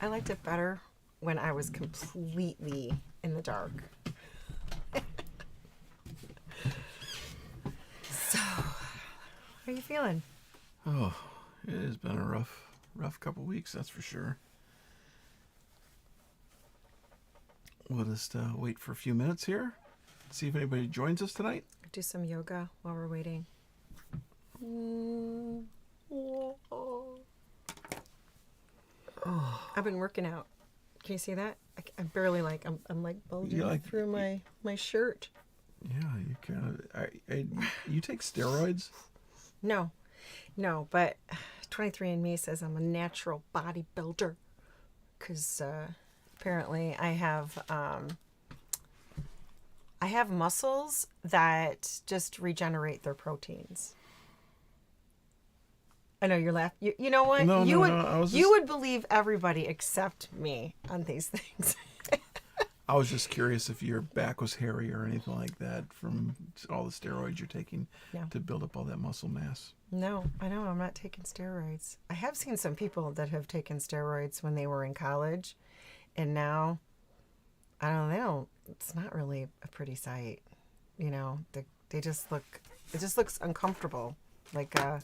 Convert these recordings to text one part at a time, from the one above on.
I liked it better when I was completely in the dark. So, how are you feeling? Oh, it has been a rough couple weeks, that's for sure. We'll just wait for a few minutes here. See if anybody joins us tonight. Do some yoga while we're waiting. I've been working out. Can you see that? I'm barely I'm like bulging through my shirt. Yeah, you kind of. You take steroids? No, but 23andMe says I'm a natural bodybuilder because apparently I have muscles that just regenerate their proteins. I know you're laughing. You know what? No, you would believe everybody except me on these things. I was just curious if your back was hairy or anything like that from all the steroids you're taking to build up all that muscle mass. No, I know. I'm not taking steroids. I have seen some people that have taken steroids when they were in college, and now, I don't know. It's not really a pretty sight. You know, they just look. It just looks uncomfortable, like kind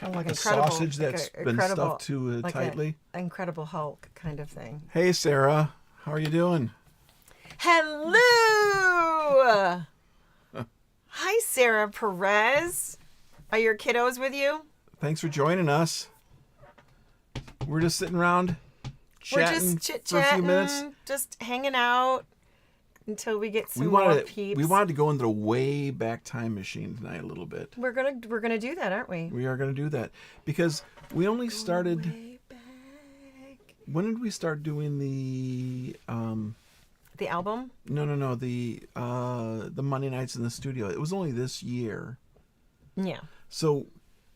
of like a sausage that's been stuffed too tightly. Incredible Hulk kind of thing. Hey, Sarah, how are you doing? Hello. Hi, Sarah Perez. Are your kiddos with you? Thanks for joining us. We're just sitting around chatting. We're just chit-chatting, for a few minutes. Just hanging out until we get some more peeps. We wanted to go into the way back time machine tonight a little bit. We're gonna do that, aren't we? We are gonna do that because we only started. Way back. When did we start doing the? The album? No. The Monday nights in the studio. It was only this year. Yeah. So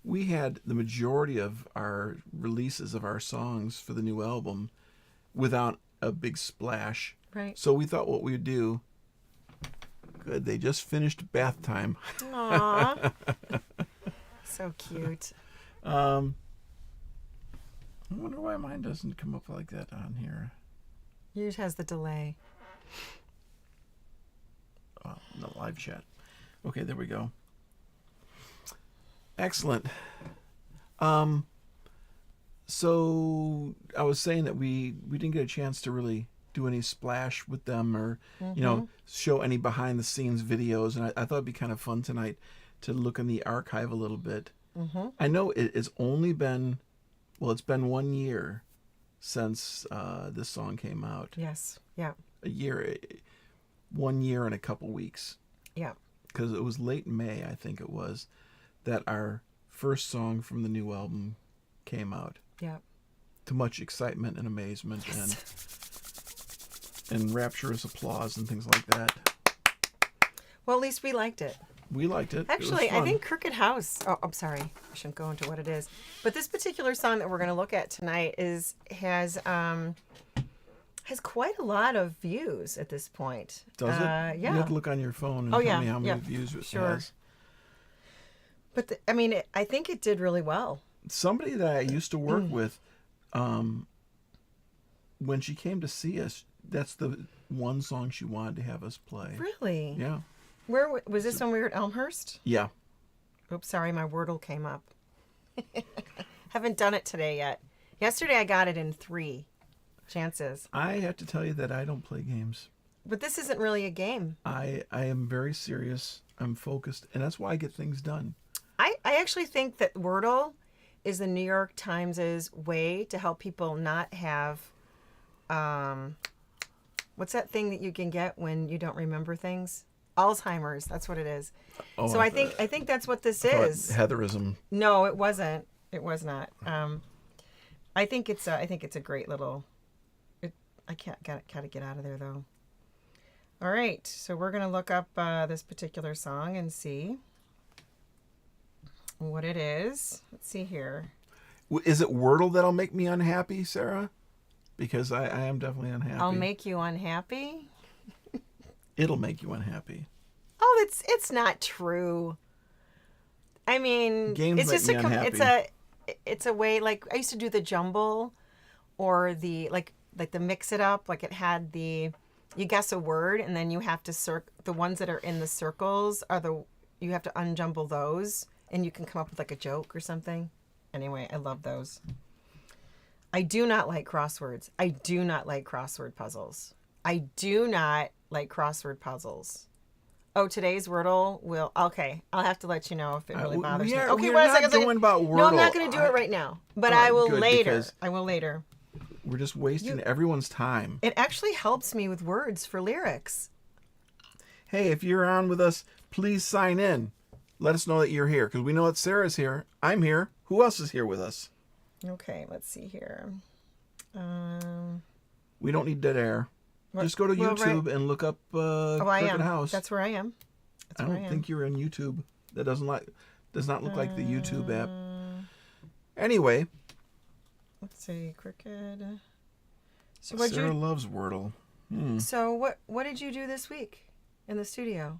we had the majority of our releases of our songs for the new album without a big splash. Right. So we thought what we would do. Good. They just finished Bath Time. Aww. So cute. I wonder why mine doesn't come up like that on here. Yours has the delay. Oh, the live chat. Okay, there we go. Excellent. So I was saying that we didn't get a chance to really do any splash with them or show any behind the scenes videos, and I thought it'd be kind of fun tonight to look in the archive a little bit. Mm-hmm. I know it's only been it's been 1 year since this song came out. Yes. Yeah. A year, 1 year and a couple weeks. Yeah. Because it was late May, I think it was, that our first song from the new album came out. Yeah. To much excitement and amazement and rapturous applause and things like that. Well, at least we liked it. We liked it. Actually, I think Crooked House. Oh, I'm sorry. I shouldn't go into what it is. But this particular song that we're going to look at tonight has quite a lot of views at this point. Does it? Yeah. You have to look on your phone and tell me how many views it has. But I think it did really well. Somebody that I used to work with, when she came to see us, that's the one song she wanted to have us play. Really? Yeah. Where was this when we were at Elmhurst? Yeah. Oops, sorry, my Wordle came up. Haven't done it today yet. Yesterday I got it in 3 chances. I have to tell you that I don't play games. But this isn't really a game. I am very serious. I'm focused, and that's why I get things done. I actually think that Wordle is the New York Times' way to help people not have, what's that thing that you can get when you don't remember things? Alzheimer's. That's what it is. Oh, so I think that's what this is. Heatherism. No, it wasn't. It was not. I think it's a great little. I gotta get out of there though. All right, so we're gonna look up this particular song and see what it is. Let's see here. Is it Wordle that'll make me unhappy, Sarah? Because I am definitely unhappy. I'll make you unhappy? It'll make you unhappy. Oh, it's not true. I mean, games it's make just me unhappy. it's a way, like I used to do the jumble or the like the mix it up, like it had the you guess a word and then you have to the ones that are in the circles are the you have to unjumble those and you can come up with like a joke or something. Anyway, I love those. I do not like crosswords. I do not like crossword puzzles. I do not like crossword puzzles. Oh, today's Wordle will... Okay, I'll have to let you know if it really bothers me. Okay, we're wait a not second. going about Wordle. No, I'm not going to do it right now. But I will good, later. I will later. We're just wasting everyone's time. It actually helps me with words for lyrics. Hey, if you're on with us, please sign in. Let us know that you're here, because we know that Sarah's here. I'm here. Who else is here with us? Okay, let's see here. We don't need dead air. Just go to YouTube and look up Crooked House. That's where I am. I don't think you're on YouTube. That does not look like the YouTube app. Anyway. Let's see, Crooked. So Sarah loves Wordle. So what did you do this week in the studio?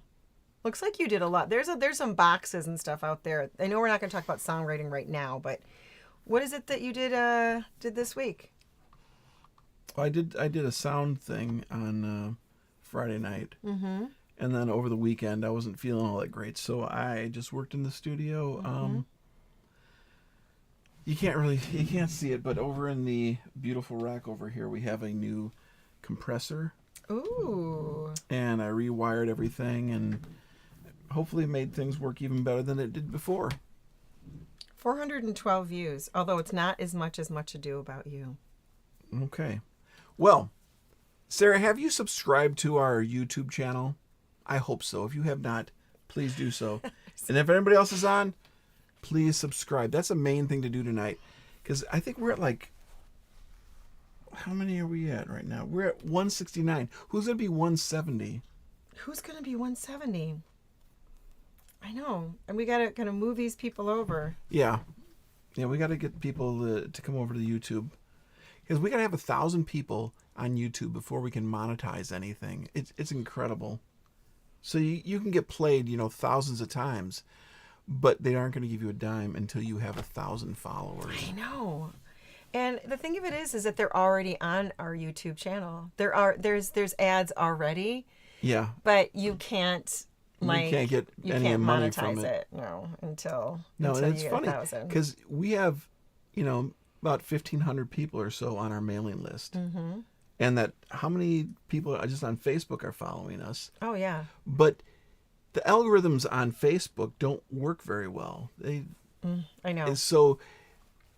Looks like you did a lot. There's some boxes and stuff out there. I know we're not going to talk about songwriting right now, but what is it that you did this week? I did a sound thing on Friday night. Mm-hmm. And then over the weekend, I wasn't feeling all that great, so I just worked in the studio. Mm-hmm. You can't see it, but over in the beautiful rack over here, we have a new compressor. Ooh. And I rewired everything and hopefully made things work even better than it did before. 412 views, although it's not as much Ado About You. Okay. Well, Sarah, have you subscribed to our YouTube channel? I hope so. If you have not, please do so. And if anybody else is on, please subscribe. That's the main thing to do tonight. Because I think we're at how many are we at right now? We're at 169. Who's going to be 170? Who's going to be 170? I know. And we got to kind of move these people over. Yeah. Yeah, we got to get people to come over to YouTube. Because we got to have 1,000 people on YouTube before we can monetize anything. It's incredible. So you can get played, thousands of times, but they aren't going to give you a dime until you have 1,000 followers. I know. And the thing of it is that they're already on our YouTube channel. There's ads already. Yeah. But you can't you can't get any money monetize from it. No, until and you it's get funny 1,000. because we have, about 1,500 people or so on our mailing list. Mm-hmm. And that how many people just on Facebook are following us? Oh yeah. But the algorithms on Facebook don't work very well. I know. And so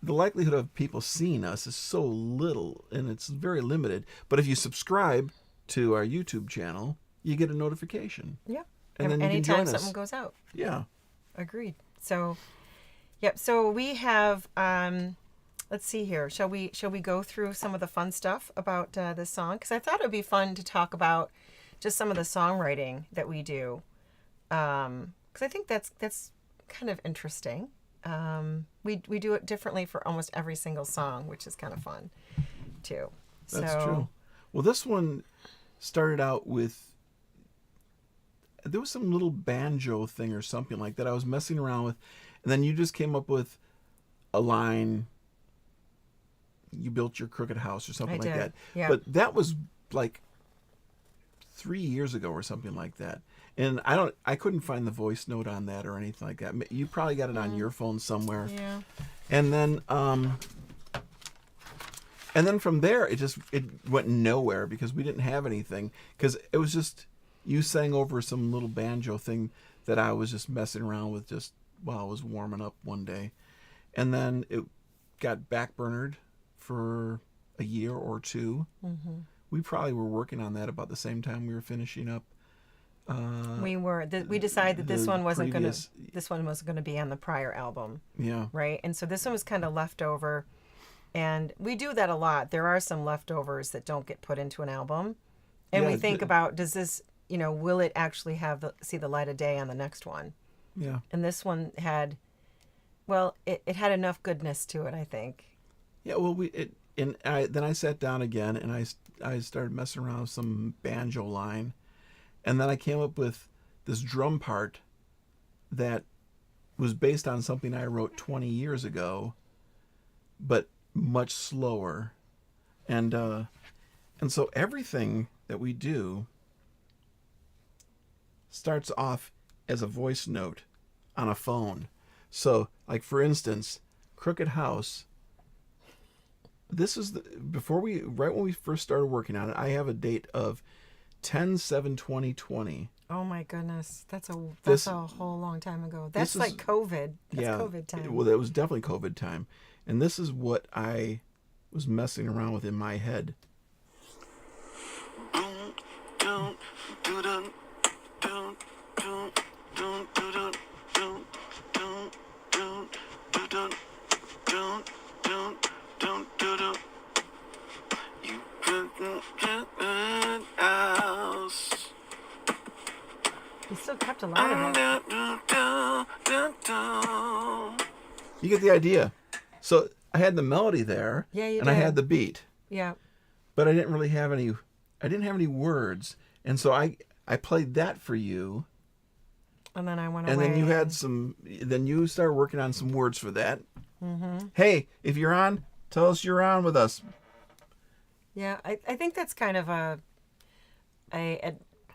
the likelihood of people seeing us is so little, and it's very limited. But if you subscribe to our YouTube channel, you get a notification. Yeah. And then you can anytime join something us. goes out. Yeah. Agreed. So, yep. So we have. Let's see here. Shall we go through some of the fun stuff about this song? Because I thought it would be fun to talk about just some of the songwriting that we do. Because I think that's kind of interesting. We do it differently for almost every single song, which is kind of fun too. That's true. Well, this one started out with, there was some little banjo thing or something like that I was messing around with, and then you just came up with a line, you built your crooked house or something like that. Yeah. But that was like 3 years ago or something like that. And I couldn't find the voice note on that or anything like that. You probably got it on your phone somewhere. Yeah. And then from there it went nowhere because we didn't have anything, because it was just you sang over some little banjo thing that I was just messing around with just while I was warming up one day. And then it got backburnered for a year or two. Mm-hmm. We probably were working on that about the same time we were finishing up. We decided that this one wasn't going to be on the prior album. Yeah. Right. And so this one was kind of left over, and we do that a lot. There are some leftovers that don't get put into an album, and we think about, does this, will it actually see the light of day on the next one? Yeah. And this one had, it had enough goodness to it, I think. Yeah. Well, then I sat down again and I started messing around with some banjo line. And then I came up with this drum part that was based on something I wrote 20 years ago. but much slower. And so everything that we do starts off as a voice note on a phone. So, like for instance, Crooked House. This is right when we first started working on it. I have a date of 10/7/2020. Oh my goodness, that's This- a whole long time ago. That's is- like COVID. That's Yeah, COVID time. well, that was definitely COVID time, and this is what I was messing around with in my head. You still kept a lot of it. You get the idea. So I had the melody there, Yeah, you and I had did. the beat, Yeah. but I didn't really have any. I didn't have any words, and so I played that for you, And then I went and away. then you had some. Then you started working on some words for that. Mm-hmm. Hey, if you're on, tell us you're on with us. Yeah, I think that's kind of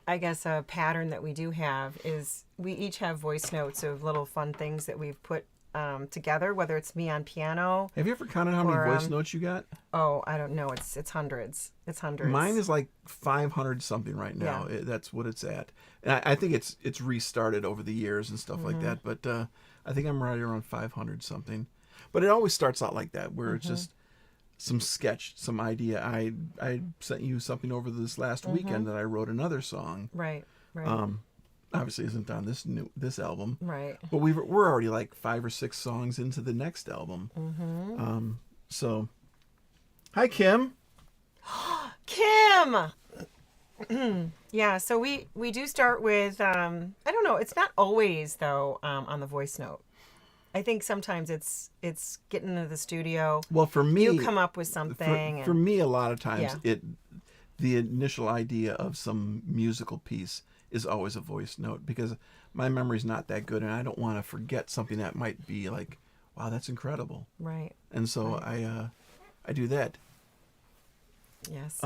I guess a pattern that we do have is we each have voice notes of little fun things that we've put together, whether it's me on piano. Have you ever counted how many Or, voice notes you got? Oh, I don't know. It's hundreds. It's hundreds. Mine is like 500 something right now. Yeah. That's what it's at, and I think it's restarted over the years and stuff like that. But I think I'm right around 500 something. But it always starts out like that, where it's just some sketch, some idea. I sent you something over this last weekend that I wrote another song. Right. Right. Obviously isn't on this album, right. but we're already like 5 or 6 songs into the next album. So, hi Kim. Kim. Yeah. So we do start with I don't know. It's not always though on the voice note. I think sometimes it's getting into the studio. Well, for me, You come up with something. for me, a lot of times Yeah. the initial idea of some musical piece is always a voice note, because my memory's not that good and I don't want to forget something that might be like, wow, that's incredible. Right. And so I do that. Yes.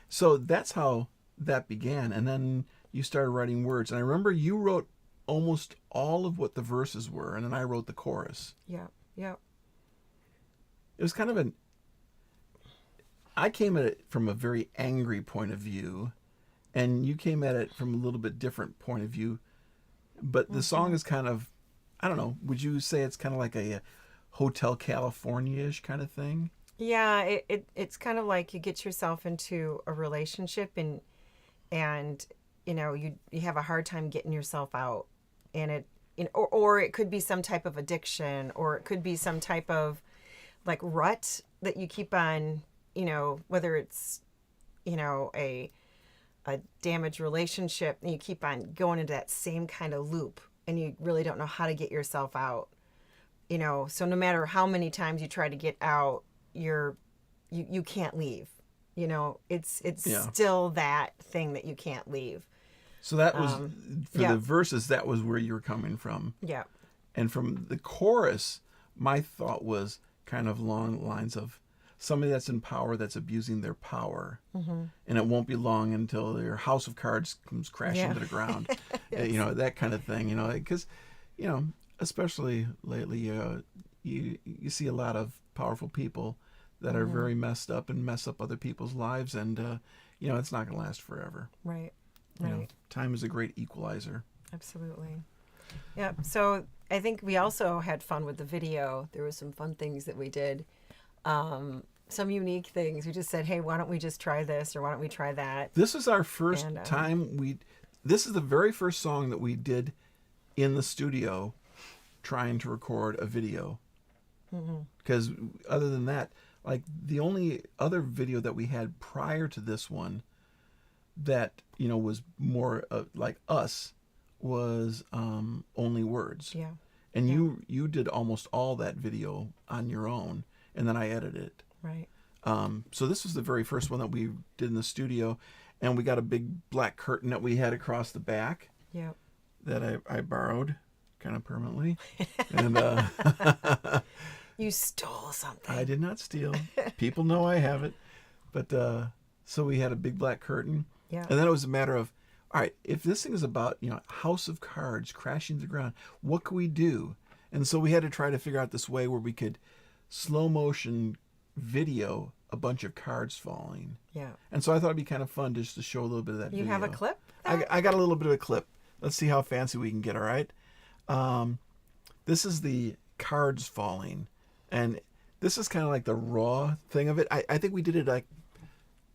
So that's how that began, and then you started writing words. And I remember you wrote almost all of what the verses were, and then I wrote the chorus. Yeah. Yeah. It was kind of I came at it from a very angry point of view, and you came at it from a little bit different point of view. But the song is kind of, I don't know, would you say it's kind of like a Hotel California-ish kind of thing? Yeah, it's kind of like you get yourself into a relationship and you know you have a hard time getting yourself out, and or it could be some type of addiction, or it could be some type of like rut that you keep on, you know, whether it's, you know, a damaged relationship, and you keep on going into that same kind of loop, and you really don't know how to get yourself out, you know. So no matter how many times you try to get out, you can't leave, you know. It's Yeah. still that thing that you can't leave. So that was, for yeah. the verses, that was where you were coming from. Yeah. And from the chorus, my thought was kind of along the lines of somebody that's in power that's abusing their power. And it won't be long until their house of cards comes crashing Yeah. to the ground. You know, that kind of thing, you know, because, you know, especially lately, you see a lot of powerful people that are very messed up and mess up other people's lives. And, you know, it's not going to last forever. Right. You know, Right. time is a great equalizer. Absolutely. Yeah. So I think we also had fun with the video. There were some fun things that we did. Some unique things. We just said, hey, why don't we just try this, or why don't we try that? This is our first And, time this is the very first song that we did in the studio trying to record a video. Because other than that, like the only other video that we had prior to this one that, you know, was more like us was Only Words. Yeah. And you did almost all that video on your own, and then I edited it. Right. So this was the very first one that we did in the studio, and we got a big black curtain that we had across the back Yeah. that I borrowed kind of permanently. And You stole something. I did not steal. People know I have it. But so we had a big black curtain. Yeah. And then it was a matter of, all right, if this thing is about, House of Cards crashing to the ground, what could we do? And so we had to try to figure out this way where we could slow motion video a bunch of cards falling. Yeah. And so I thought it'd be kind of fun just to show a little bit of that You video. have a clip? I got a little bit of a clip. Let's see how fancy we can get, all right? This is the cards falling. And this is kind of like the raw thing of it. I think we did it like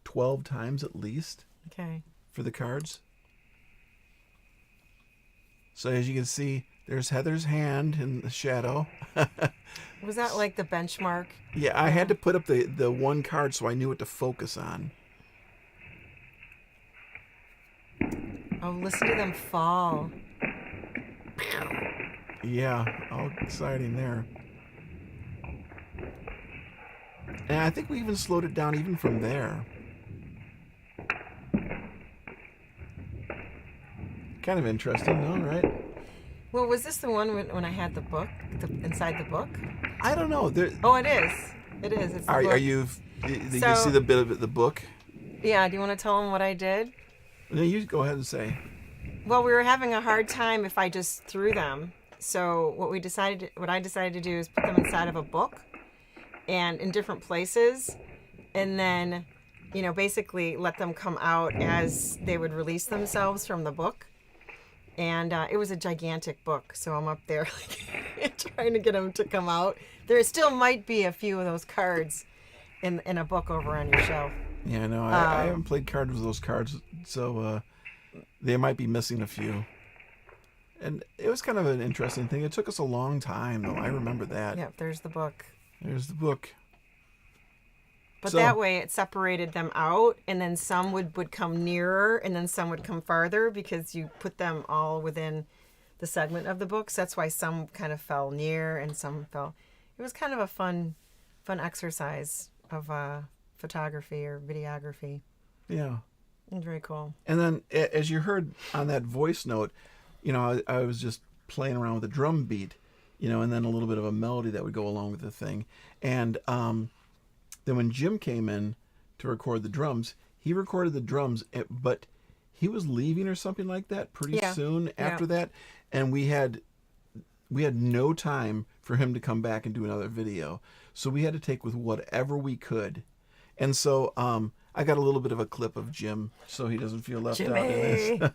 12 times at least. Okay. For the cards. So as you can see, there's Heather's hand in the shadow. Was that like the benchmark? Yeah, I had to put up the one card so I knew what to focus on. Oh, listen to them fall. Yeah, all exciting there. And I think we even slowed it down even from there. Kind of interesting, though, right? Well, was this the one when I had the book, inside the book? I don't know. Oh, it is. It is. It's the book. Are you? Did you So- see the bit of the book? Yeah. Do you want to tell them what I did? No, you go ahead and say. Well, we were having a hard time if I just threw them. So what I decided to do is put them inside of a book, and in different places, and then, basically let them come out as they would release themselves from the book. And it was a gigantic book, so I'm up there trying to get them to come out. There still might be a few of those cards in a book over on your shelf. Yeah, no, I haven't played cards with those cards, so they might be missing a few. And it was kind of an interesting thing. It took us a long time, though. I remember that. Yep, there's the book. There's the book. But So- that way it separated them out, and then some would come nearer, and then some would come farther, because you put them all within the segment of the books. That's why some kind of fell near and some fell. It was kind of a fun exercise of photography or videography. Yeah. It was very cool. And then, as you heard on that voice note, I was just playing around with a drum beat, and then a little bit of a melody that would go along with the thing. And then when Jim came in to record the drums, he recorded the drums, but he was leaving or something like that pretty soon after that. And we had no time for him to come back and do another video. So we had to take with whatever we could. And so I got a little bit of a clip of Jim so he doesn't feel left out in this.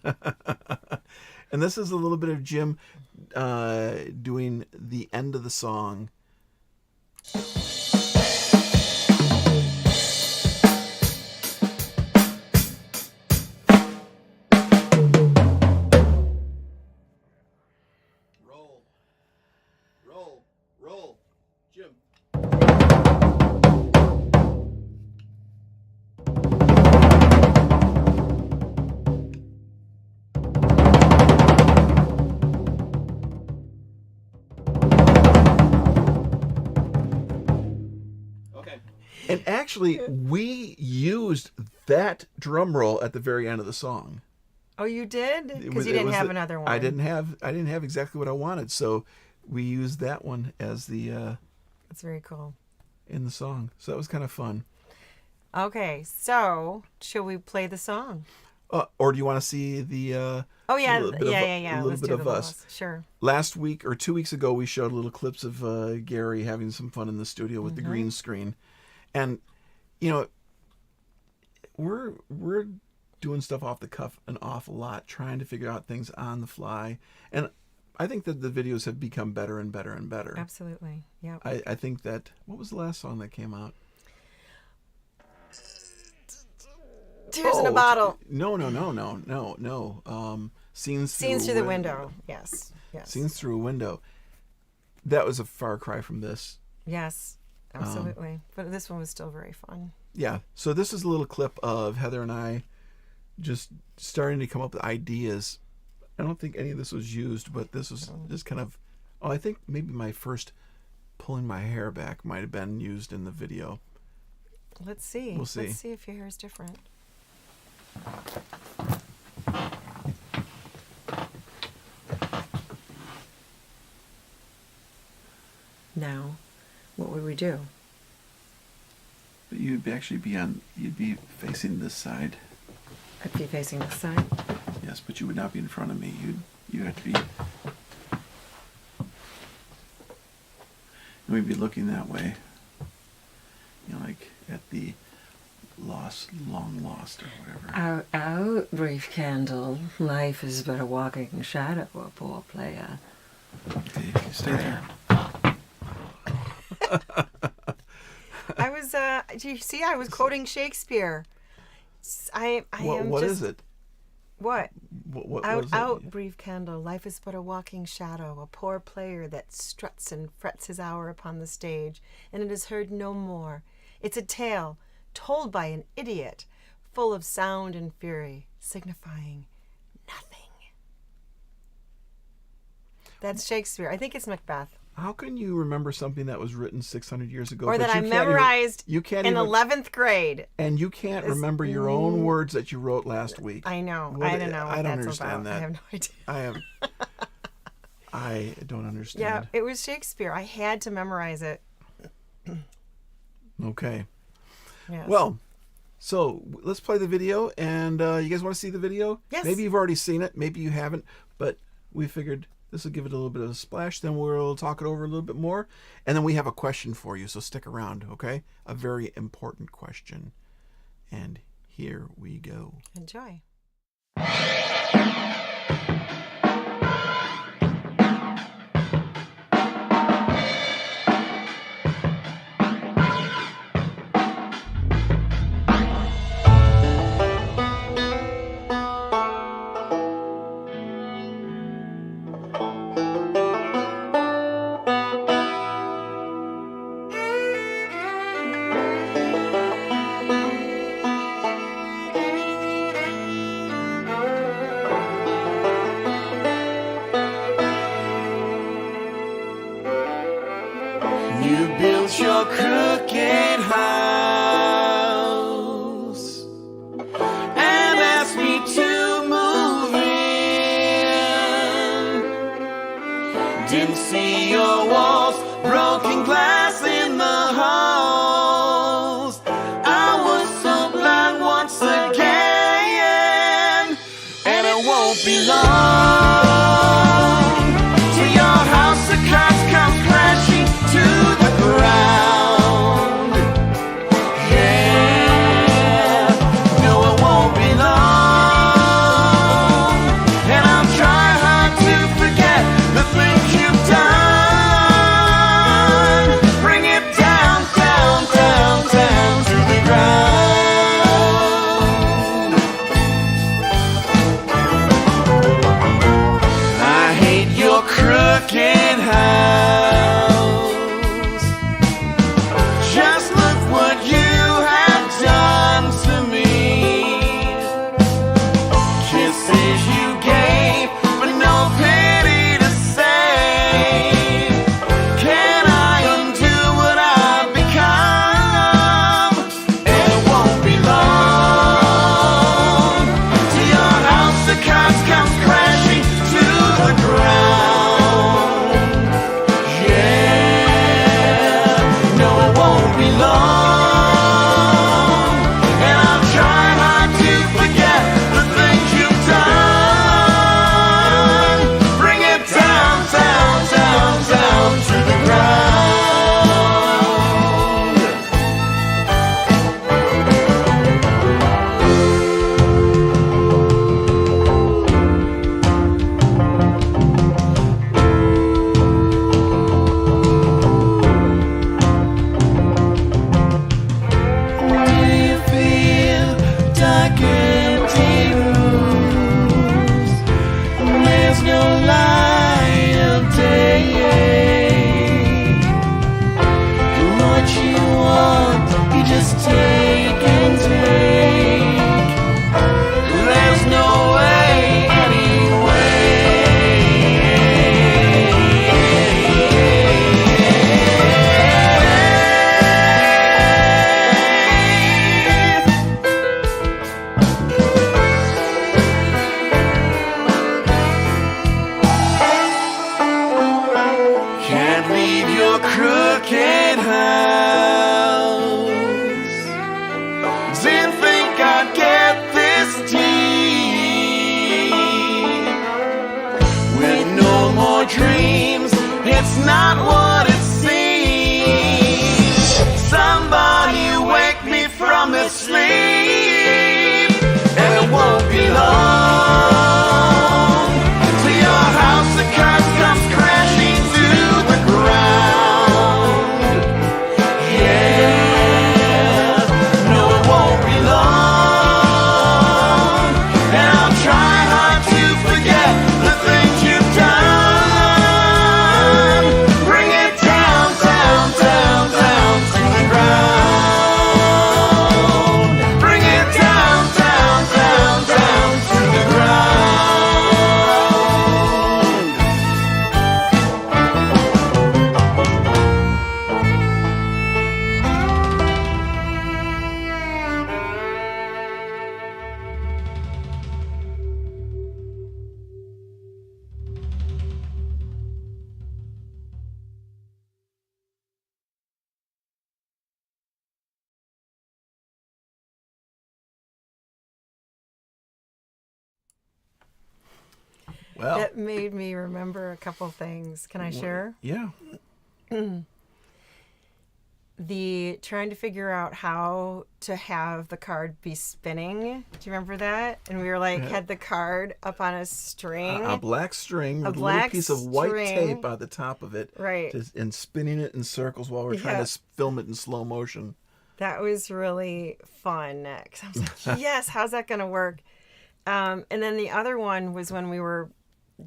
And this is a little bit of Jim doing the end of the song. Roll, Jim. Okay. And actually, we used that drum roll at the very end of the song. Oh, you did? It Because was- you it didn't was have the- another one. I didn't have exactly what I wanted, so we used that one as the That's very cool. in the song. So that was kind of fun. Okay, so shall we play the song? Or do you want to see the? Oh yeah, little bit of- yeah. a little Let's bit do of the us. little- Sure. Last week or 2 weeks ago, we showed little clips of Gary having some fun in the studio with the green screen, and we're doing stuff off the cuff an awful lot, trying to figure out things on the fly, and I think that the videos have become better and better and better. Absolutely. Yeah. I think that, what was the last song that came out? Tears in a bottle. No. Scenes Scenes through the window. Yes. Scenes through a window. That was a far cry from this. Yes. Absolutely. But this one was still very fun. Yeah. So this is a little clip of Heather and I just starting to come up with ideas. I don't think any of this was used, but this was just kind of, I think maybe my first pulling my hair back might have been used in the video. Let's see. We'll see. Let's see if your hair is different. Now, what would we do? But you'd actually you'd be facing this side. I'd be facing this side. Yes, but you would not be in front of me. You'd have to be. We'd be looking that way. You know, like at the long lost or whatever. Out, out, brief candle. Life is but a walking shadow, a poor player. Okay, you stay there. I was, do you see? I was quoting Shakespeare. What is it? What? What Out, is it? out, brief candle. Life is but a walking shadow, a poor player that struts and frets his hour upon the stage, and it is heard no more. It's a tale told by an idiot, full of sound and fury, signifying nothing. That's Shakespeare. I think it's Macbeth. How can you remember something that was written 600 years ago? Or but that I you can't memorized you can't in even, 11th grade. And you can't remember your own words that you wrote last week. I know. What I don't know what I don't that's understand about. that. I have no idea. I don't understand. Yeah, it was Shakespeare. I had to memorize it. Okay. Yes. Well, so let's play the video. And you guys want to see the video? Yes. Maybe you've already seen it. Maybe you haven't. But we figured this will give it a little bit of a splash. Then we'll talk it over a little bit more. And then we have a question for you. So stick around, okay? A very important question. And here we go. Enjoy. You built your crooked house and asked me to move in. Didn't see your walls, broken glass in the halls. I was so blind once again, and it won't be long till your house of cards comes crashing to the ground. Yeah, no, it won't be long, and I'll try hard to forget the things you've done. Bring it down, down, down, down to the ground. I hate your crooked house. Just look what you have done to me. Kisses you gave, but no pity to save. Can I undo what I've become? And it won't be long till your house of cards comes crashing to the ground. Yeah, no, it won't be long, and I'll try hard to forget the things you've done. Bring it down, down, down Well, that made me remember a couple things. Can I share? yeah. The trying to figure out how to have the card be spinning. Do you remember that? And we were like, Yeah. had the card up on a string. A black string with a little black piece of white string. tape at the top of it. Right. And spinning it in circles while we're trying Yeah. to film it in slow motion. That was really fun. 'Cause I was like, yes, how's that going to work? And then the other one was when do you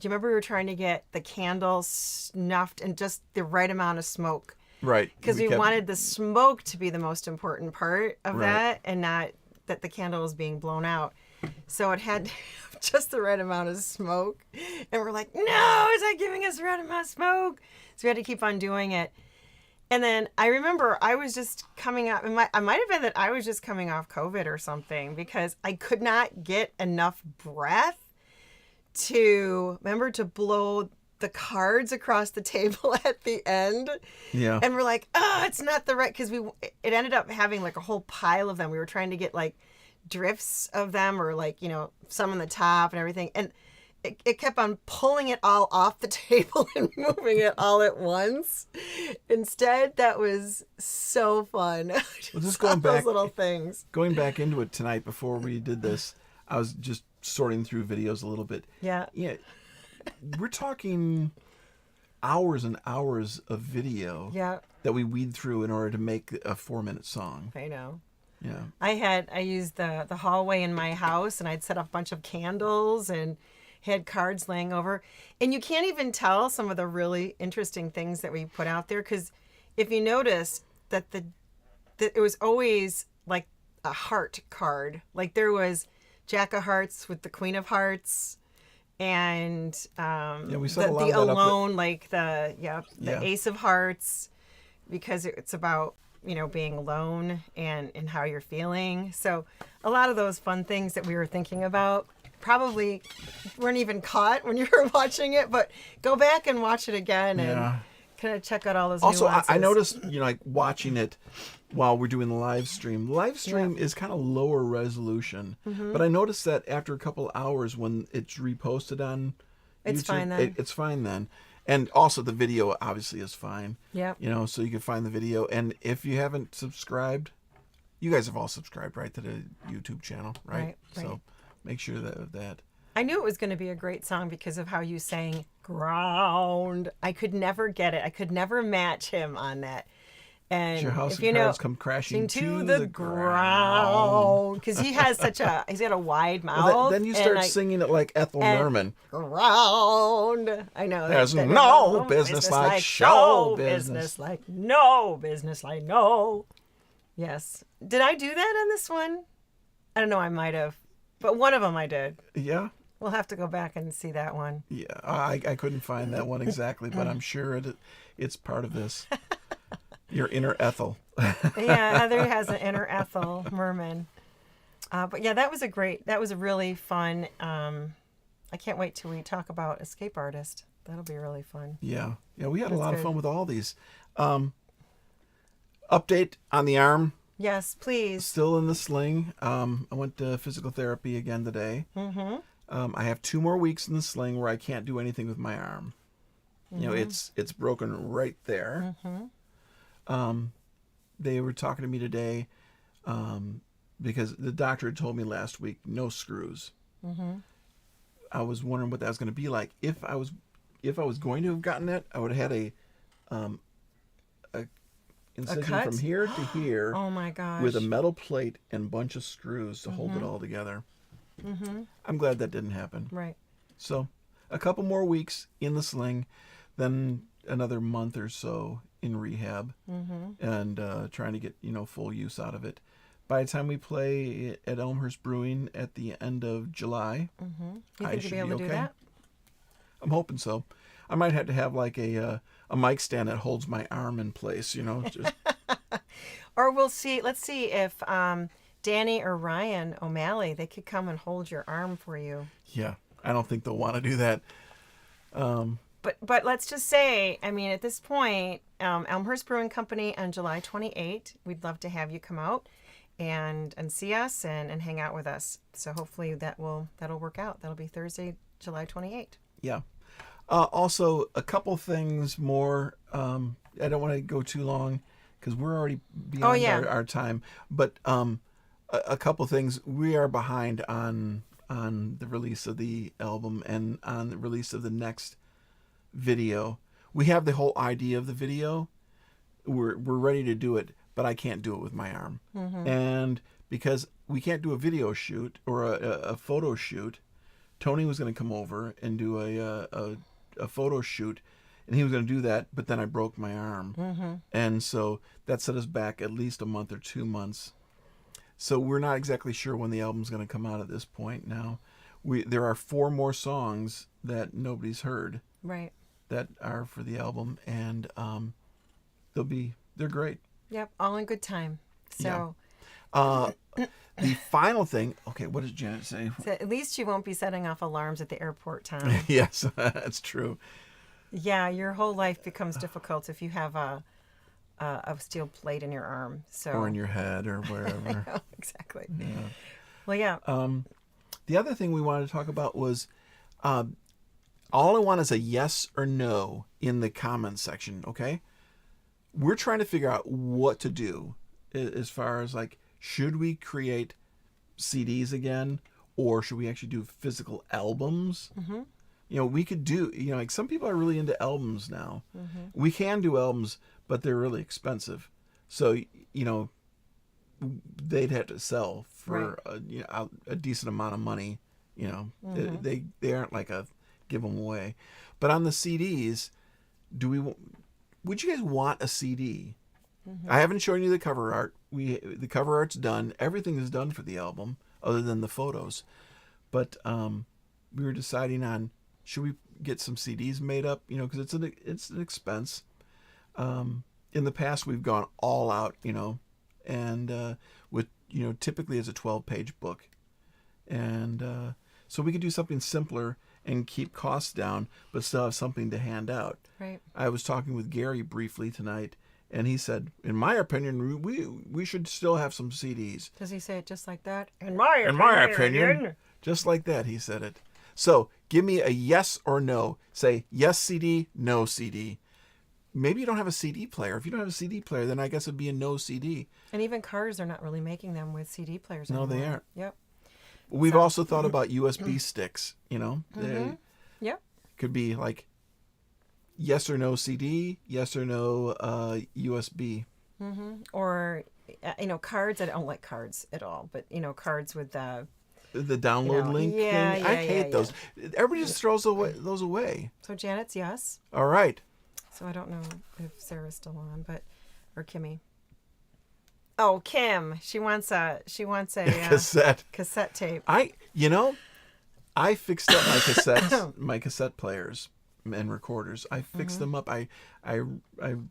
remember we were trying to get the candle snuffed and just the right amount of smoke? Right. Because we kept- wanted the smoke to be the most important part of Right. that and not that the candle was being blown out. So it had to have just the right amount of smoke. And we're like, no, it's not giving us the right amount of smoke. So we had to keep on doing it. And then I remember I was just coming up, I might have been that I was just coming off COVID or something because I could not get enough breath to blow the cards across the table at the end. Yeah. And we're like, oh, it's not the right, because it ended up having like a whole pile of them. We were trying to get like drifts of them or like, some on the top and everything. And it kept on pulling it all off the table and moving it all at once. Instead, that was so fun. just going back- those little things. Going back into it tonight before we did this, I was just sorting through videos a little bit. Yeah. Yeah. We're talking hours and hours of video Yeah, that we weed through in order to make a 4-minute song. I know. Yeah. I used the hallway in my house and I'd set up a bunch of candles and had cards laying over. And you can't even tell some of the really interesting things that we put out there, because if you notice that that it was always like a heart card. Like there was Jack of Hearts with the Queen of Hearts and we set a lot the of that up. Alone, like the Yeah. Ace of Hearts, because it's about being alone and how you're feeling. So a lot of those fun things that we were thinking about probably weren't even caught when you were watching it, but go back and watch it again and Yeah. kind of check out all those Also, nuances. I noticed, like watching it while we're doing the live stream. The live stream is kind of lower resolution, Mm-hmm. but I noticed that after a couple hours when it's reposted on It's YouTube, fine then. It's fine then. And also the video obviously is fine. Yep. So you can find the video. And if you haven't subscribed, you guys have all subscribed, right, to the YouTube channel, right? Right. So make sure that. I knew it was going to be a great song because of how you sang ground. I could never get it. I could never match him on that. And Your house if of you know, cards come crashing to the the ground. because he has he's got a wide mouth. Well, then you start and singing it like Ethel Merman. ground. I know. There's no business like show business. Like no business like no. Yes. Did I do that on this one? I don't know. I might have, but one of them I did. Yeah. We'll have to go back and see that one. Yeah, I couldn't find that one exactly, but I'm sure it's part of this. Your inner Ethel. Yeah, Heather has an inner Ethel Merman. But yeah, that was a really fun. I can't wait till we talk about Escape Artist. That'll be really fun. Yeah, we had a That's lot of good. fun with all these. Update on the arm, Yes, please. still in the sling. I went to physical therapy again today. Mm-hmm. I have 2 more weeks in the sling where I can't do anything with my arm. It's broken right there. They were talking to me today because the doctor had told me last week no screws. I was wondering what that was going to be like. If I was going to have gotten that, I would have had a incision cut? from here to here Oh my gosh. with a metal plate and bunch of screws to hold it all together. I'm glad that didn't happen. Right. So a couple more weeks in the sling, then another month or so in rehab and trying to get full use out of it. By the time we play at Elmhurst Brewing at the end of July, You I think should you'll be able be to do okay. that? I'm hoping so. I might have to have like a mic stand that holds my arm in place, just Or we'll see. Let's see if Danny or Ryan O'Malley, they could come and hold your arm for you. yeah. I don't think they'll want to do that. But let's just say, I mean, at this point, Elmhurst Brewing Company on July 28th, we'd love to have you come out and see us and hang out with us. So hopefully that'll work out. That'll be Thursday, July 28th. Yeah. Also, a couple things more. I don't want to go too long because we're already beyond yeah. our time. But a couple things. We are behind on the release of the album and on the release of the next video. We have the whole idea of the video. We're ready to do it, but I can't do it with my arm. And because we can't do a video shoot or a photo shoot, Tony was going to come over and do a photo shoot, and he was going to do that, but then I broke my arm. And so that set us back at least a month or 2 months. So we're not exactly sure when the album's going to come out at this point now. There are 4 more songs that nobody's heard Right. that are for the album, and they're great. Yep. All in good time. So, The final thing, okay, what does Janet say? so at least you won't be setting off alarms at the airport, Tom. Yes, that's true. Yeah, your whole life becomes difficult if you have a steel plate in your arm. So Or in your head or wherever. Oh, exactly. Well, yeah. The other thing we wanted to talk about was all I want is a yes or no in the comments section, okay? We're trying to figure out what to do as far as like, should we create CDs again, or should we actually do physical albums? We could do, like some people are really into albums now. We can do albums, but they're really expensive. So, they'd have to sell for a decent amount of money. They aren't like a give them away. But on the CDs, would you guys want a CD? I haven't shown you the cover art. The cover art's done. Everything is done for the album, other than the photos. But we were deciding on, should we get some CDs made up? Because it's an expense. In the past, we've gone all out. And with typically it's a 12-page book, and so we could do something simpler and keep costs down, but still have something to hand out. Right. I was talking with Gary briefly tonight, and he said, in my opinion, we should still have some CDs. Does he say it just like that? In my opinion. Just like that, he said it. So give me a yes or no. Say yes CD, no CD. Maybe you don't have a CD player. If you don't have a CD player, then I guess it'd be a no CD. And even cars are not really making them with CD players No, anymore. they aren't. Yep. We've also thought about USB sticks, They Yep. could be like yes or no CD, yes or no USB. Or, cards. I don't like cards at all, but, cards with The download link yeah, thing. yeah, I hate yeah, those. Everybody just throws those away. So Janet's yes. All right. So I don't know if Sarah's still on, or Kimmy. Oh, Kim. She wants a Cassette tape. I fixed up my cassette players and recorders. I fixed them up. I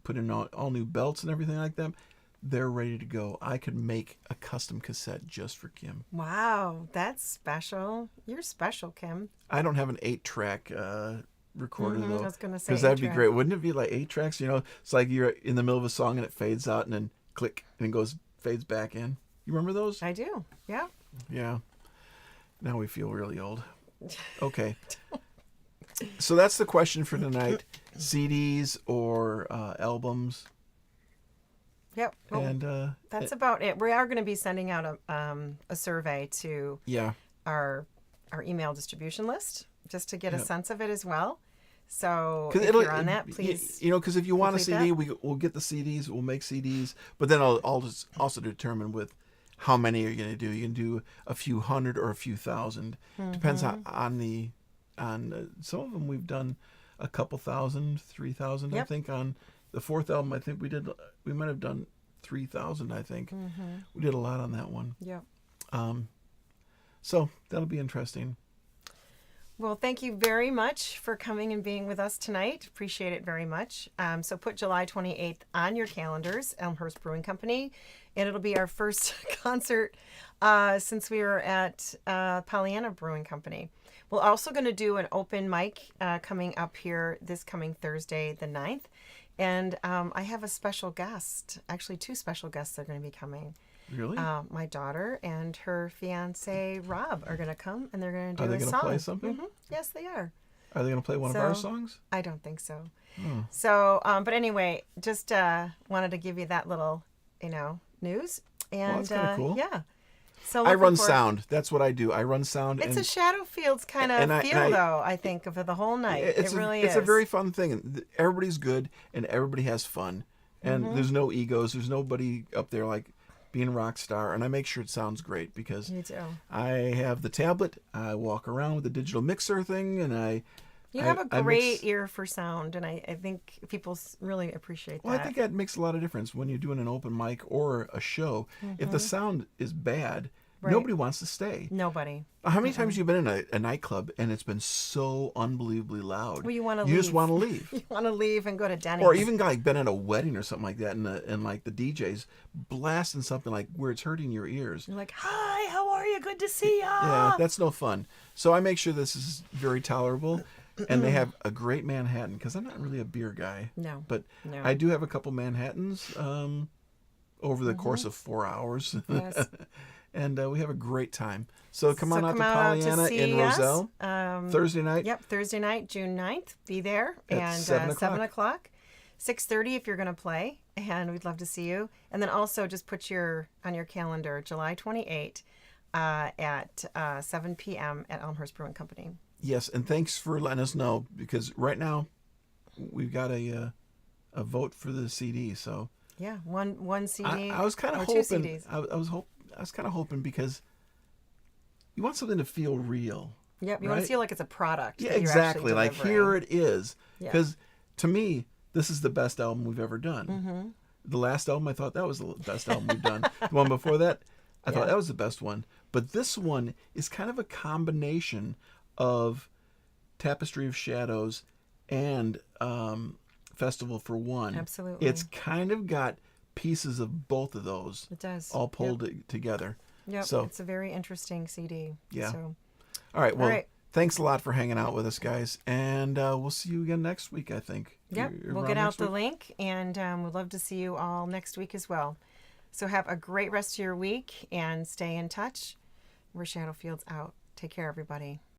put in all new belts and everything like that. They're ready to go. I could make a custom cassette just for Kim. Wow, that's special. You're special, Kim. I don't have an 8-track recorder though. I was gonna say because that'd be 8-track. great. Wouldn't it be like 8 tracks? It's like you're in the middle of a song and it fades out and then click and it fades back in. You remember those? I do. Yeah. Yeah. Now we feel really old. Okay. So that's the question for tonight: CDs or albums. Yep. Well, And that's about it. We are going to be sending out a survey to yeah, our email distribution list just to get a Yep. sense of it as well. So 'Cause if you're on that, please. because if you want a complete CD, that. we'll get the CDs. We'll make CDs, but then I'll just also determine with how many are you going to do. You can do a few hundred or a few thousand. Depends on some of them. We've done a couple thousand, 3,000. I Yep. think on the 4th album. I think we might have done 3,000. I think we did a lot on that one. Yep. So that'll be interesting. Well, thank you very much for coming and being with us tonight. Appreciate it very much. So put July 28th on your calendars, Elmhurst Brewing Company, and it'll be our first concert since we were at Pollyanna Brewing Company. We're also going to do an open mic coming up here this coming Thursday, the 9th. And I have a special guest, actually 2 special guests that are going to be coming. Really? My daughter and her fiance Rob are going to come, and they're going to Are do they a gonna song. play something? Yes, they are. Are they going to play one of our songs? I don't think so. Hmm. So, but anyway, just wanted to give you that little, news. And Well, that's kind of cool. yeah. So I looking run forward- sound. That's what I do. I run sound. It's and a Shadow Fields kind of feel, though. I think for the whole night, it really is. It's a very fun thing. And everybody's good, and everybody has fun, and there's no egos. There's nobody up there like being a rock star. And I make sure it sounds great because You too. I have the tablet. I walk around with the digital mixer thing, and You have a I great mix- ear for sound, and I think people really appreciate Well, that. I think that makes a lot of difference when you're doing an open mic or a show. If the sound is bad, Right. nobody wants to stay. Nobody. How many times you've been in a nightclub and it's been so unbelievably loud? Well, you want to You leave. just want to leave. You want to leave and go to Denny's. Or even like been at a wedding or something like that, and like the DJ's blasting something like where it's hurting your ears. You're like, hi, how are you? Good to see ya. Yeah, that's no fun. So I make sure this is very tolerable, and they have a great Manhattan because I'm not really a beer guy. No. But No. I do have a couple Manhattans over the course of 4 hours. Yes. And we have a great time. So come on So out come to out Pollyanna to see in us. Roselle Thursday night. Yep, Thursday night, June 9th. Be there. At and 7 o'clock. 7 o'clock. 6:30 if you're going to play. And we'd love to see you. And then also just put on your calendar, July 28th at 7 p.m. at Elmhurst Brewing Company. Yes, and thanks for letting us know because right now we've got a vote for the CD. So Yeah, one CD. I was kind or of two hoping. CDs. I was kind of hoping because you want something to feel real. Yep, you want right? to feel like it's a product. Yeah, that you're exactly. actually Like delivering. here it is. Yeah. Because to me, this is the best album we've ever done. Mm-hmm. The last album, I thought that was the best album we've done. The one before that, I thought Yeah. that was the best one. But this one is kind of a combination of Tapestry of Shadows and Festival for One. Absolutely. It's kind of got pieces of both of those It does. all pulled together. Yep. So, It's a very interesting CD. Yeah. So, all right. Well, all right. thanks a lot for hanging out with us, guys. And we'll see you again next week, I think. Yep. You're We'll around get out next the week? link, and we'd love to see you all next week as well. So have a great rest of your week and stay in touch. We're Shadow Fields out. Take care, everybody.